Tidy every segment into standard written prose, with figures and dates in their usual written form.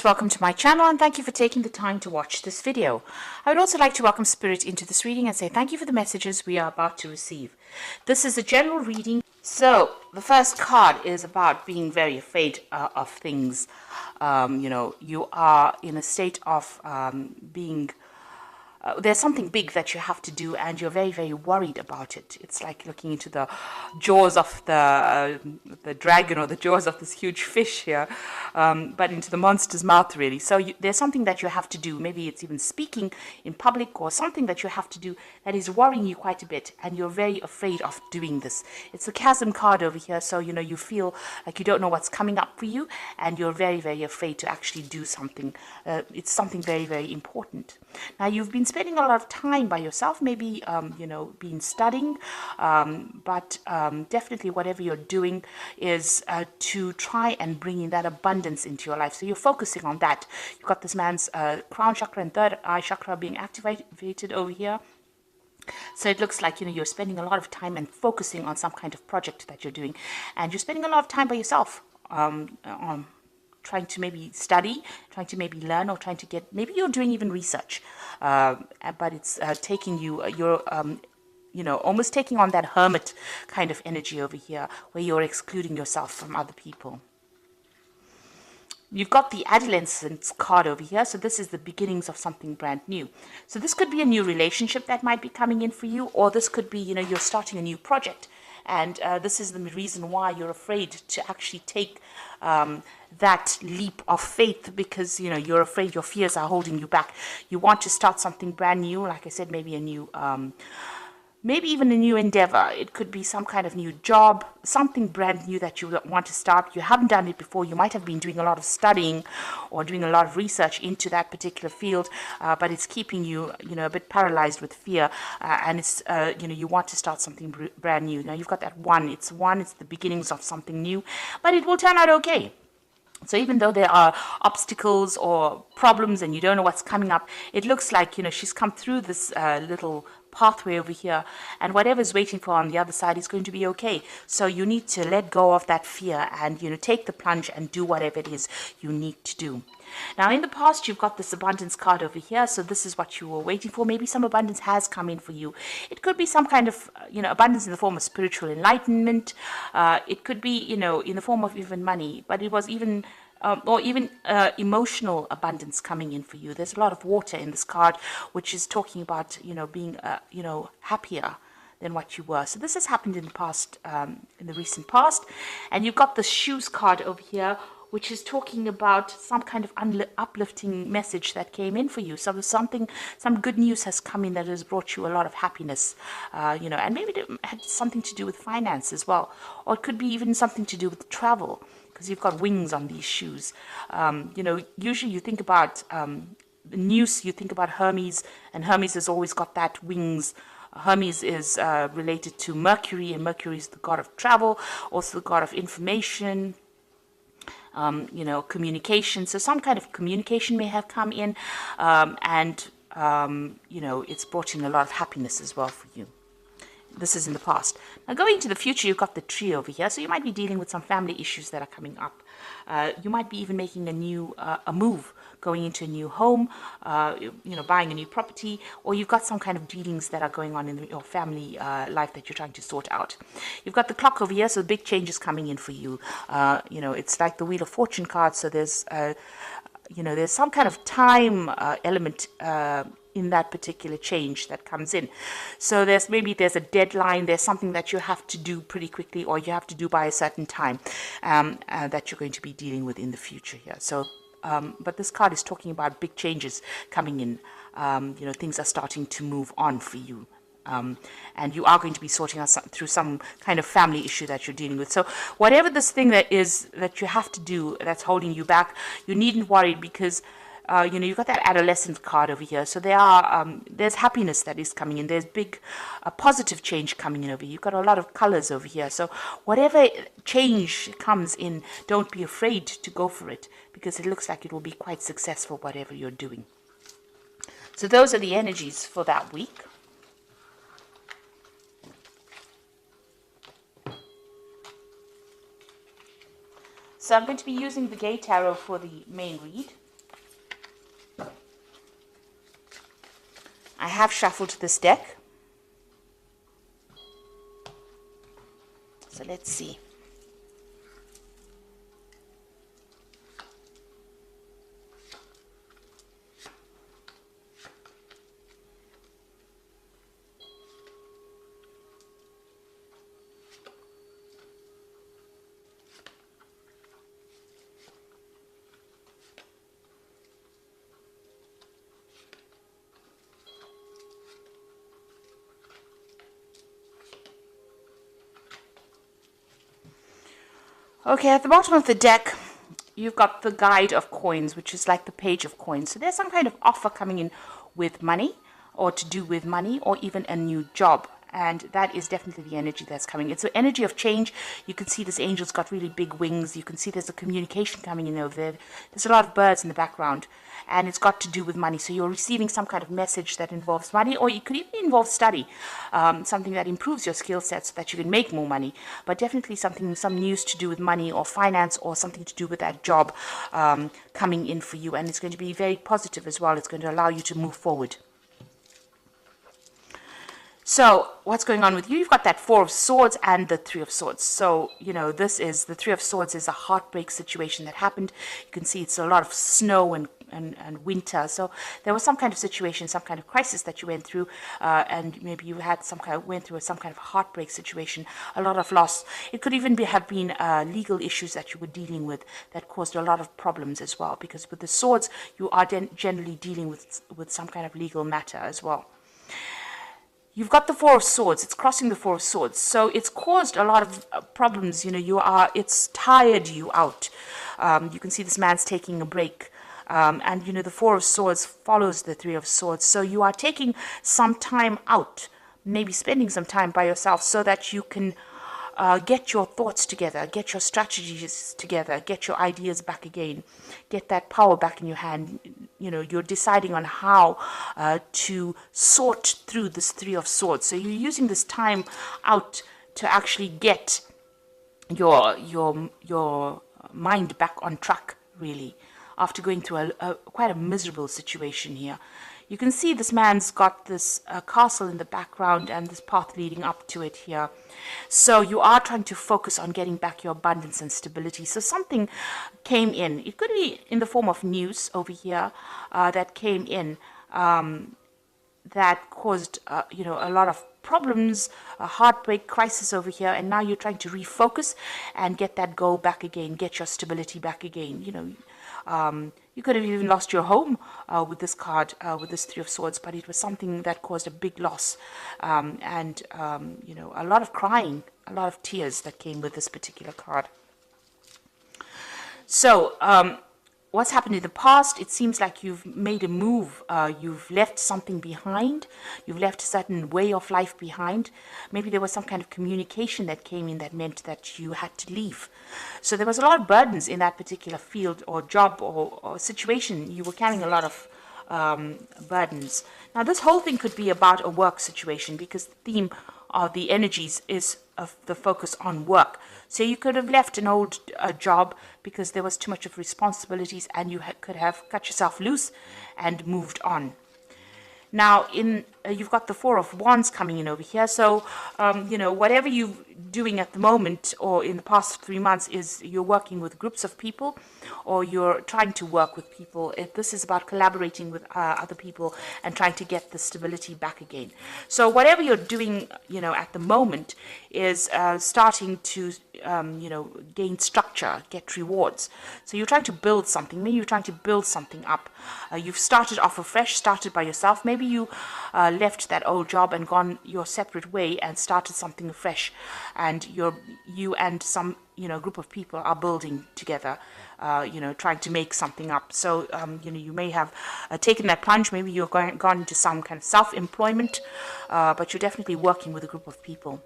Welcome to my channel and thank you for taking the time to watch this video. I would also like to welcome Spirit into this reading and say thank you for the messages we are about to receive. This is a general reading. So the first card is about being very afraid of things. You are in a state of being there's something big that you have to do and you're very, very worried about it. It's like looking into the jaws of the dragon or the jaws of this huge fish here, but into the monster's mouth, really. So there's something that you have to do. Maybe it's even speaking in public or something that you have to do that is worrying you quite a bit, and you're very afraid of doing this. It's the chasm card over here, so you feel like you don't know what's coming up for you, and you're very, very afraid to actually do something. It's something very, very important. Now, you've been spending a lot of time by yourself, maybe, been studying, but definitely whatever you're doing is to try and bring in that abundance into your life. So you're focusing on that. You've got this man's crown chakra and third eye chakra being activated over here. So it looks like, you're spending a lot of time and focusing on some kind of project that you're doing. And you're spending a lot of time by yourself trying to maybe study, trying to maybe learn, or trying to get, maybe you're doing even research, but it's taking you, you're almost taking on that hermit kind of energy over here, where you're excluding yourself from other people. You've got the adolescence card over here, so this is the beginnings of something brand new. So this could be a new relationship that might be coming in for you, or this could be, you're starting a new project. And this is the reason why you're afraid to actually take that leap of faith, because you're afraid your fears are holding you back. You want to start something brand new, like I said, maybe a new maybe even a new endeavor. It could be some kind of new job, something brand new that you want to start. You haven't done it before. You might have been doing a lot of studying or doing a lot of research into that particular field, but it's keeping you, a bit paralyzed with fear. And it's, you want to start something brand new. Now you've got that one. It's the beginnings of something new, but it will turn out okay. So even though there are obstacles or problems and you don't know what's coming up, it looks like, she's come through this little pathway over here, and whatever's waiting for on the other side is going to be okay. So you need to let go of that fear and, take the plunge and do whatever it is you need to do. Now, in the past, you've got this abundance card over here. So this is what you were waiting for. Maybe some abundance has come in for you. It could be some kind of, abundance in the form of spiritual enlightenment. It could be, in the form of even money, but it was even or even emotional abundance coming in for you. There's a lot of water in this card, which is talking about, being, happier than what you were. So this has happened in the past, in the recent past. And you've got the shoes card over here, which is talking about some kind of uplifting message that came in for you. So there's some good news has come in that has brought you a lot of happiness, and maybe it had something to do with finance as well. Or it could be even something to do with travel, because you've got wings on these shoes. Usually you think about the news, you think about Hermes, and Hermes has always got that wings. Hermes is related to Mercury, and Mercury is the god of travel, also the god of information, communication. So some kind of communication may have come in, and it's brought in a lot of happiness as well for you. This is in the past. Now, going to the future, you've got the tree over here. So you might be dealing with some family issues that are coming up. You might be even making a new a move, going into a new home, buying a new property, or you've got some kind of dealings that are going on in your family life that you're trying to sort out. You've got the clock over here, so big changes coming in for you. It's like the Wheel of Fortune card. So there's there's some kind of time element in that particular change that comes in. So there's a deadline, there's something that you have to do pretty quickly, or you have to do by a certain time that you're going to be dealing with in the future here. So but this card is talking about big changes coming in. Things are starting to move on for you. And you are going to be sorting out through some kind of family issue that you're dealing with. So whatever this thing that is that you have to do that's holding you back, you needn't worry, because you've got that adolescent card over here. So there's happiness that is coming in. There's big positive change coming in over here. You've got a lot of colors over here. So whatever change comes in, don't be afraid to go for it, because it looks like it will be quite successful, whatever you're doing. So those are the energies for that week. So I'm going to be using the Gay Tarot for the main read. I have shuffled this deck. So let's see. Okay, at the bottom of the deck, you've got the guide of coins, which is like the page of coins. So there's some kind of offer coming in with money, or to do with money, or even a new job. And that is definitely the energy that's coming. It's an energy of change. You can see this angel's got really big wings. You can see there's a communication coming in over there. There's a lot of birds in the background. And it's got to do with money. So you're receiving some kind of message that involves money, or it could even involve study, something that improves your skill set so that you can make more money. But definitely some news to do with money or finance, or something to do with that job coming in for you. And it's going to be very positive as well. It's going to allow you to move forward. So what's going on with you? You've got that Four of Swords and the Three of Swords. So, this is the Three of Swords is a heartbreak situation that happened. You can see it's a lot of snow and winter. So there was some kind of situation, some kind of crisis that you went through, and maybe you had went through some kind of heartbreak situation, a lot of loss. It could even have been legal issues that you were dealing with that caused a lot of problems as well. Because with the swords, you are generally dealing with some kind of legal matter as well. You've got the Four of Swords. It's crossing the Four of Swords. So it's caused a lot of problems. It's tired you out. You can see this man's taking a break. And the Four of Swords follows the Three of Swords. So you are taking some time out, maybe spending some time by yourself so that you can get your thoughts together, get your strategies together, get your ideas back again, get that power back in your hand. You're deciding on how to sort through this Three of Swords. So you're using this time out to actually get your mind back on track, really, after going through quite a miserable situation here. You can see this man's got this castle in the background and this path leading up to it here. So you are trying to focus on getting back your abundance and stability. So something came in. It could be in the form of news over here that came in that caused, a lot of problems, a heartbreak, crisis over here. And now you're trying to refocus and get that goal back again, get your stability back again. You could have even lost your home with this card, with this Three of Swords, but it was something that caused a big loss and a lot of crying, a lot of tears that came with this particular card. So what's happened in the past, it seems like you've made a move, you've left something behind, you've left a certain way of life behind. Maybe there was some kind of communication that came in that meant that you had to leave. So there was a lot of burdens in that particular field or job or situation. You were carrying a lot of burdens. Now this whole thing could be about a work situation, because the theme of the energies is of the focus on work. So you could have left an old job because there was too much of responsibilities, and you could have cut yourself loose and moved on. Now, you've got the Four of Wands coming in over here. So, whatever you're doing at the moment or in the past 3 months is you're working with groups of people, or you're trying to work with people. This is about collaborating with other people and trying to get the stability back again. So whatever you're doing, at the moment is starting to, gain structure, get rewards. So you're trying to build something. Maybe you're trying to build something up. You've started off afresh, started by yourself. Maybe you left that old job and gone your separate way and started something afresh. And you and some group of people are building together, trying to make something up. So you may have taken that plunge. Maybe you're gone into some kind of self-employment, but you're definitely working with a group of people.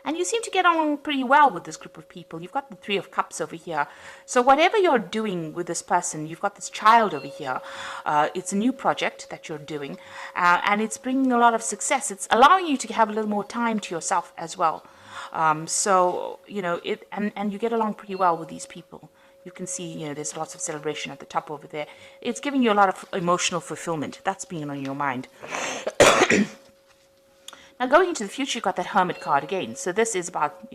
And you seem to get on pretty well with this group of people. You've got the Three of Cups over here. So whatever you're doing with this person, you've got this child over here. It's a new project that you're doing, and it's bringing a lot of success. It's allowing you to have a little more time to yourself as well. And you get along pretty well with these people. You can see, there's lots of celebration at the top over there. It's giving you a lot of emotional fulfillment. That's being on your mind. Now, going into the future, you've got that Hermit card again. So this is about,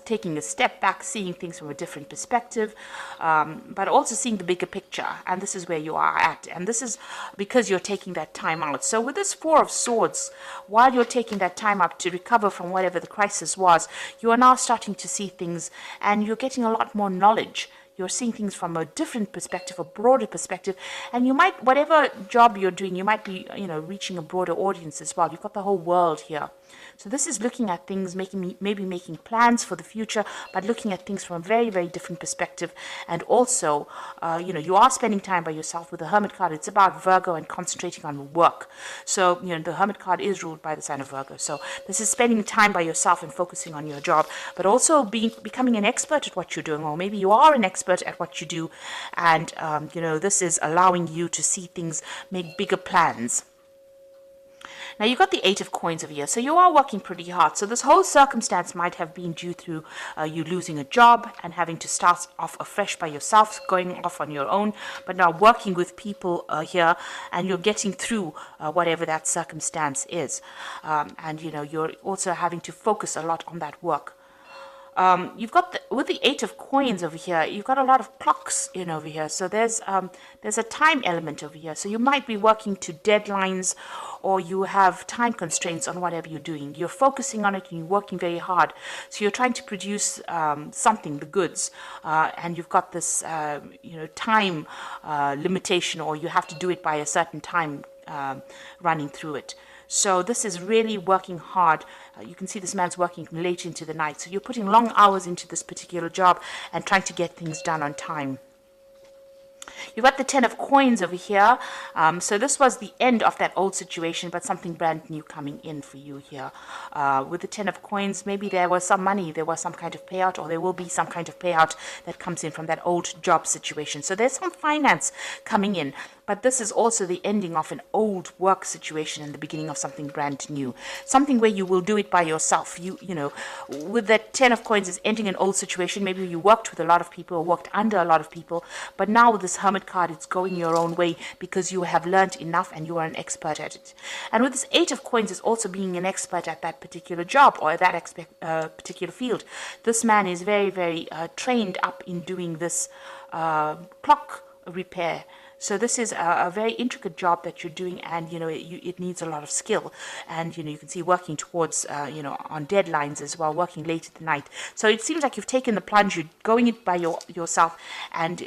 taking a step back, seeing things from a different perspective, but also seeing the bigger picture. And this is where you are at. And this is because you're taking that time out. So with this Four of Swords, while you're taking that time out to recover from whatever the crisis was, you are now starting to see things and you're getting a lot more knowledge. You're seeing things from a different perspective, a broader perspective, and you might, whatever job you're doing, you might be, reaching a broader audience as well. You've got the whole world here. So this is looking at things, maybe making plans for the future, but looking at things from a very, very different perspective. And also, you are spending time by yourself with the Hermit card. It's about Virgo and concentrating on work. So, the Hermit card is ruled by the sign of Virgo. So this is spending time by yourself and focusing on your job, but also becoming an expert at what you're doing, or maybe you are an expert at what you do. And, this is allowing you to see things, make bigger plans. Now, you've got the Eight of Coins over here, so you are working pretty hard. So this whole circumstance might have been due through you losing a job and having to start off afresh by yourself, going off on your own, but now working with people here, and you're getting through whatever that circumstance is. And, you're also having to focus a lot on that work. You've got with the Eight of Coins over here, you've got a lot of clocks in over here. So there's a time element over here. So you might be working to deadlines, or you have time constraints on whatever you're doing. You're focusing on it and you're working very hard. So you're trying to produce something, the goods, and you've got this time limitation, or you have to do it by a certain time running through it. So this is really working hard. You can see this man's working late into the night. So you're putting long hours into this particular job and trying to get things done on time. You've got the Ten of Coins over here. So this was the end of that old situation, but something brand new coming in for you here. With the Ten of Coins, maybe there was some money, there was some kind of payout, or there will be some kind of payout that comes in from that old job situation. So there's some finance coming in. But this is also the ending of an old work situation and the beginning of something brand new. Something where you will do it by yourself. With that Ten of Coins is ending an old situation. Maybe you worked with a lot of people or worked under a lot of people. But now with this Hermit card, it's going your own way because you have learned enough and you are an expert at it. And with this Eight of Coins is also being an expert at that particular job or that particular field. This man is very, very trained up in doing this clock repair. So this is a very intricate job that you're doing, and it needs a lot of skill. And you can see working towards on deadlines as well, working late at the night. So it seems like you've taken the plunge, you're going it by yourself, and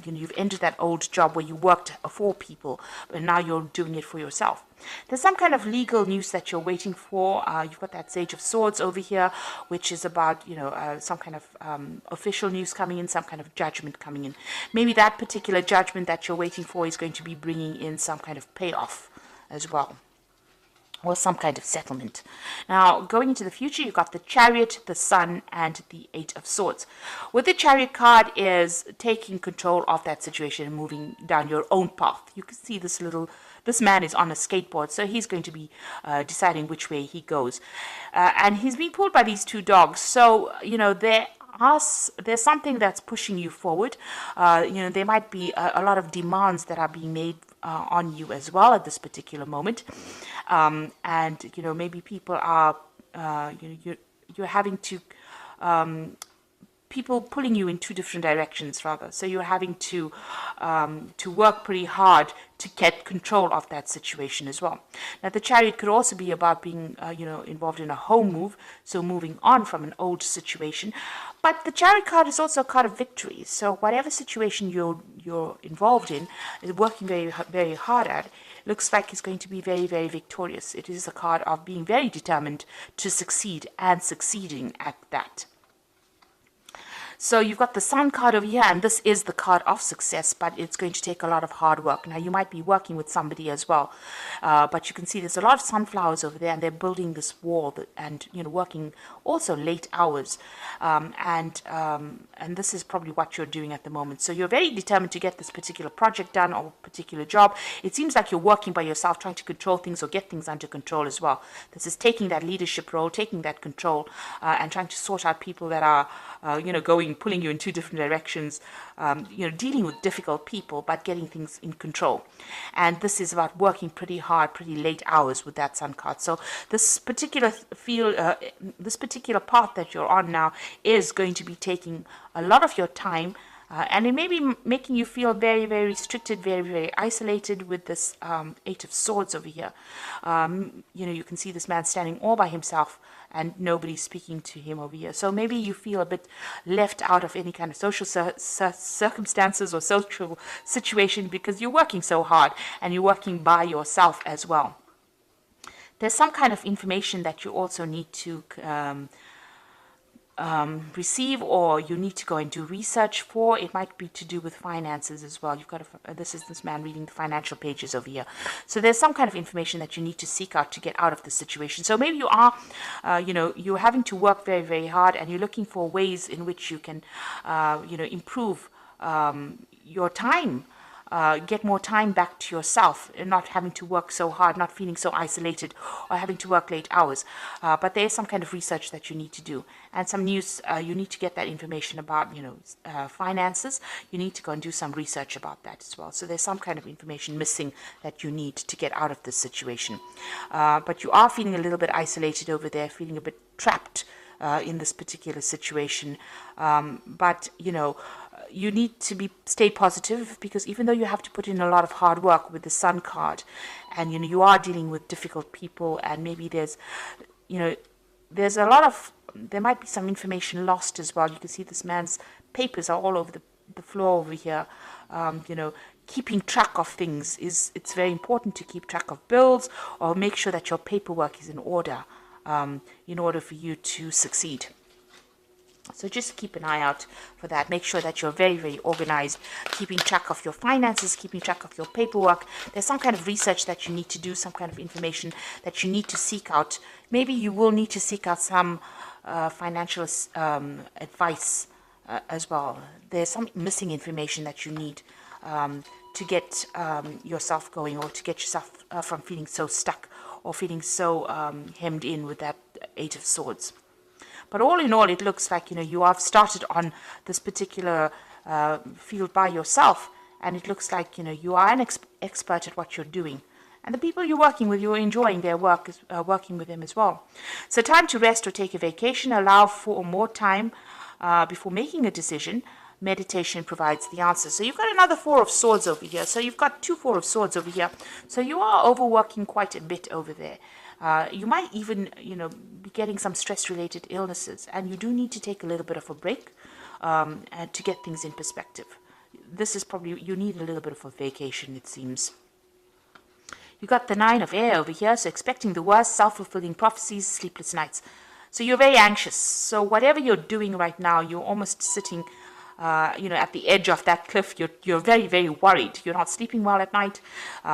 you've entered that old job where you worked for people, but now you're doing it for yourself. There's some kind of legal news that you're waiting for. You've got that Sage of Swords over here, which is about, some kind of official news coming in, some kind of judgment coming in. Maybe that particular judgment that you're waiting for is going to be bringing in some kind of payoff as well, or some kind of settlement. Now, going into the future, you've got the Chariot, the Sun, and the Eight of Swords. With the Chariot card is taking control of that situation and moving down your own path. You can see this man is on a skateboard, so he's going to be deciding which way he goes. And he's being pulled by these two dogs. So, there's something that's pushing you forward. There might be a lot of demands that are being made on you as well at this particular moment. And, maybe people are, you're having to, people pulling you in two different directions, rather. So you're having to work pretty hard to get control of that situation as well. Now, the Chariot could also be about being, involved in a home move, so moving on from an old situation. But the Chariot card is also a card of victory. So whatever situation you're involved in, working very, very hard at, looks like it's going to be very, very victorious. It is a card of being very determined to succeed and succeeding at that. So you've got the Sun card over here, and this is the card of success, but it's going to take a lot of hard work. Now, you might be working with somebody as well, but you can see there's a lot of sunflowers over there, and they're building this wall and, working also late hours. And this is probably what you're doing at the moment. So you're very determined to get this particular project done or particular job. It seems like you're working by yourself, trying to control things or get things under control as well. This is taking that leadership role, taking that control, and trying to sort out people that are, going pulling you in two different directions, dealing with difficult people, but getting things in control. And this is about working pretty hard, pretty late hours with that Sun card. So this particular this particular path that you're on now is going to be taking a lot of your time. And it may be making you feel very, very restricted, very, very isolated with this Eight of Swords over here. You can see this man standing all by himself and nobody speaking to him over here. So maybe you feel a bit left out of any kind of social circumstances or social situation because you're working so hard and you're working by yourself as well. There's some kind of information that you also need to receive, or you need to go and do research for. It might be to do with finances as well. You've got this is this man reading the financial pages over here. So there's some kind of information that you need to seek out to get out of the situation. So maybe you are, you're having to work very, very hard, and you're looking for ways in which you can, improve your time. Get more time back to yourself and not having to work so hard, not feeling so isolated or having to work late hours. But there is some kind of research that you need to do, and some news. You need to get that information about, finances. You need to go and do some research about that as well. So there's some kind of information missing that you need to get out of this situation. But you are feeling a little bit isolated over there, feeling a bit trapped in this particular situation. But you need to stay positive, because even though you have to put in a lot of hard work with the Sun card, and you are dealing with difficult people, and maybe there might be some information lost as well. You can see this man's papers are all over the floor over here. Keeping track of things it's very important to keep track of bills, or make sure that your paperwork is in order for you to succeed. So just keep an eye out for that. Make sure that you're very, very organized, keeping track of your finances, keeping track of your paperwork. There's some kind of research that you need to do, some kind of information that you need to seek out. Maybe you will need to seek out some financial advice as well. There's some missing information that you need to get yourself going, or to get yourself from feeling so stuck or feeling so hemmed in with that Eight of Swords. But all in all, it looks like, you have started on this particular field by yourself, and it looks like, you are an expert at what you're doing. And the people you're working with, you're enjoying their work, working with them as well. So time to rest or take a vacation. Allow for more time before making a decision. Meditation provides the answer. So you've got another Four of Swords over here. So you've got two Four of Swords over here. So you are overworking quite a bit over there. You might even, be getting some stress-related illnesses, and you do need to take a little bit of a break to get things in perspective. This is probably, you need a little bit of a vacation, it seems. You got the Nine of Air over here, so expecting the worst, self-fulfilling prophecies, sleepless nights. So you're very anxious. So whatever you're doing right now, you're almost sitting at the edge of that cliff. You're very, very worried. You're not sleeping well at night.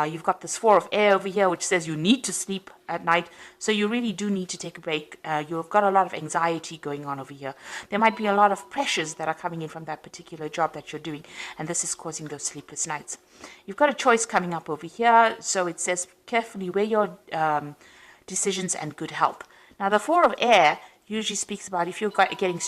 You've got this Four of Air over here, which says you need to sleep at night. So you really do need to take a break. You've got a lot of anxiety going on over here. There might be a lot of pressures that are coming in from that particular job that you're doing, and this is causing those sleepless nights. You've got a choice coming up over here. So it says carefully weigh your decisions and good health. Now the Four of Air usually speaks about if you're getting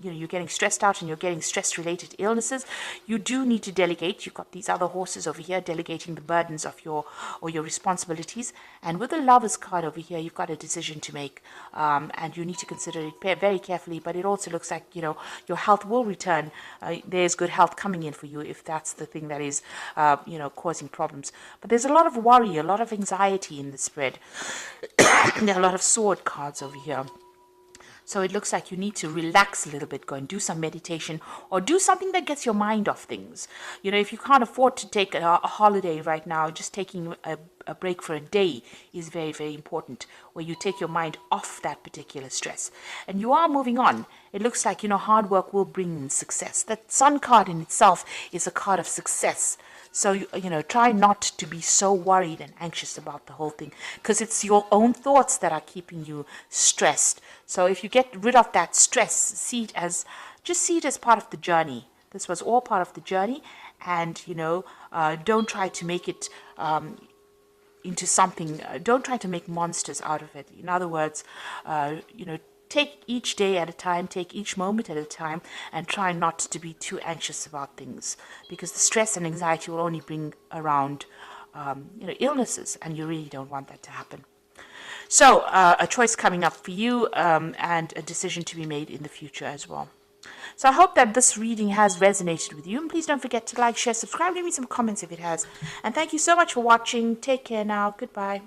you're getting stressed out and you're getting stress-related illnesses, you do need to delegate. You've got these other horses over here delegating the burdens of your responsibilities. And with the Lover's card over here, you've got a decision to make, and you need to consider it very carefully. But it also looks like your health will return. There's good health coming in for you if that's the thing that is causing problems. But there's a lot of worry, a lot of anxiety in the spread. There are a lot of sword cards over here. So it looks like you need to relax a little bit, go and do some meditation, or do something that gets your mind off things. If you can't afford to take a holiday right now, just taking a break for a day is very, very important, where you take your mind off that particular stress. And you are moving on. It looks like, hard work will bring in success. That Sun card in itself is a card of success. So, try not to be so worried and anxious about the whole thing, because it's your own thoughts that are keeping you stressed. So if you get rid of that stress, see it as part of the journey. This was all part of the journey, and, don't try to make it into something, don't try to make monsters out of it. In other words, take each day at a time, take each moment at a time, and try not to be too anxious about things, because the stress and anxiety will only bring around illnesses, and you really don't want that to happen. So, a choice coming up for you, and a decision to be made in the future as well. So I hope that this reading has resonated with you. And please don't forget to like, share, subscribe, leave me some comments if it has. And thank you so much for watching. Take care now. Goodbye.